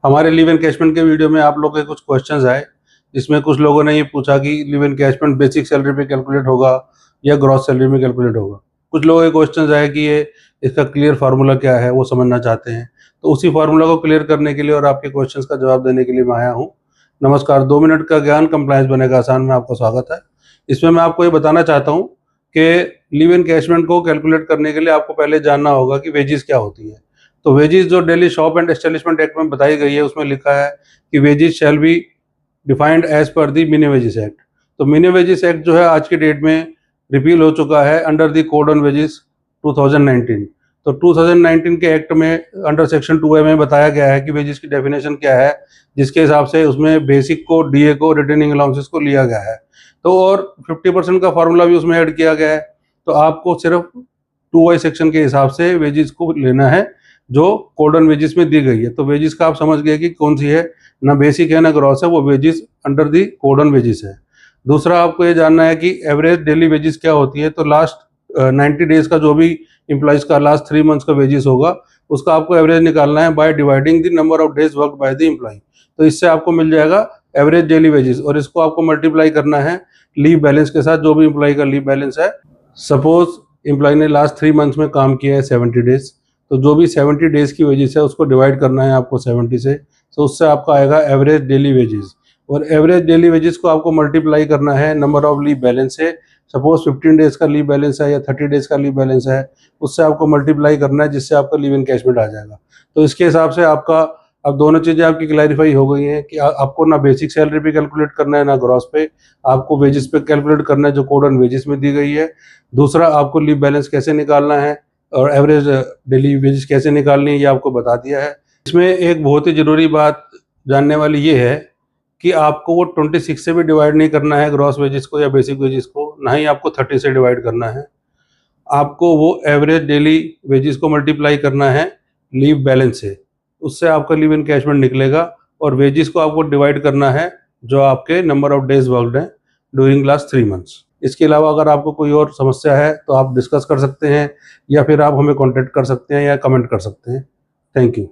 हमारे leave encashment के video में आप लोगों के कुछ क्वेश्चंस आए, जिसमें कुछ लोगों ने ये पूछा कि लीव एनकैशमेंट बेसिक सैलरी पे कैलकुलेट होगा या ग्रॉस सैलरी में कैलकुलेट होगा। कुछ लोगों के क्वेश्चंस आए कि ये इसका क्लियर फार्मूला क्या है, वो समझना चाहते हैं। तो उसी फार्मूला को क्लियर करने के लिए और आपके क्वेश्चंस का जवाब देने के लिए मैं आया हूँ। नमस्कार, 2 मिनट का ज्ञान कंप्लायंस बनेगा आसान में आपका स्वागत है। इसमें मैं आपको ये बताना चाहता हूँ कि लीव एनकैशमेंट को कैलकुलेट करने के लिए आपको पहले जानना होगा कि वेजेस क्या होती है। तो वेजेस जो Delhi shop and establishment act में बताई गई है, उसमें लिखा है कि wages shall be defined as per the minimum wages act. तो मिनिमम वेजेस एक्ट जो है आज की डेट में रिपील हो चुका है under the code on wages 2019। तो 2019 के एक्ट में अंडर सेक्शन 2A में बताया गया है कि वेजेस की डेफिनेशन क्या है, जिसके हिसाब से उसमें बेसिक को, डीए को, रिटेनिंग अलाउंसेस को लिया गया है। तो और 50% का फार्मूला भी उसमें ऐड किया गया है। तो आपको सिर्फ 2Y सेक्शन के हिसाब से वेजेस को लेना है जो कोड ऑन वेजेस में दी गई है। तो वेजेस का आप समझ गए कि कौन सी है, ना बेसिक है ना ग्रॉस है, वो wages under the code on wages है। दूसरा आपको ये जानना है कि एवरेज डेली वेजेस क्या होती है। तो लास्ट 90 डेज का जो भी एम्प्लॉइज का लास्ट 3 मंथ्स का वेजेस होगा, उसका आपको एवरेज निकालना है by dividing the number of days work by the employ. तो इससे आपको मिल जाएगा एवरेज डेली वेजेस, और इसको आपको मल्टीप्लाई करना है लीव बैलेंस के साथ, जो भी एम्प्लॉय का लीव बैलेंस है। सपोज एम्प्लॉय ने लास्ट 3 मंथ्स में काम किया है 70 डेज, तो जो भी 70 डेज की वेजेस है उसको डिवाइड करना है आपको 70 से। तो उससे आपका आएगा एवरेज डेली वेजेस, और एवरेज डेली वेजेस को आपको मल्टीप्लाई करना है नंबर ऑफ लीव बैलेंस से। सपोज 15 डेज का लीव बैलेंस है या 30 डेज का लीव बैलेंस है, उससे आपको मल्टीप्लाई करना है, जिससे आपका लीव एनकैशमेंट आ जाएगा। तो इसके हिसाब से आपका अब दोनों चीज़ें आपकी क्लैरिफाई हो गई हैं कि आपको ना बेसिक सैलरी पे कैलकुलेट करना है ना ग्रॉस पे, आपको वेजेस पे कैलकुलेट करना है जो कोड ऑन वेजेस में दी गई है। दूसरा, आपको लीव बैलेंस कैसे निकालना है और एवरेज डेली वेजेस कैसे निकालनी है, ये आपको बता दिया है। इसमें एक बहुत ही ज़रूरी बात जानने वाली ये है कि आपको वो 26 से भी डिवाइड नहीं करना है ग्रॉस वेजेस को या बेसिक वेजेस को, ना ही आपको 30 से डिवाइड करना है। आपको वो एवरेज डेली वेजेस को मल्टीप्लाई करना है लीव बैलेंस से, उससे आपका लीव एनकैशमेंट निकलेगा। और वेजेस को आपको डिवाइड करना है जो आपके नंबर ऑफ डेज वर्कड हैं ड्यूरिंग लास्ट 3 मंथ्स। इसके अलावा अगर आपको कोई और समस्या है तो आप डिस्कस कर सकते हैं, या फिर आप हमें कॉन्टेक्ट कर सकते हैं या कमेंट कर सकते हैं। Thank you.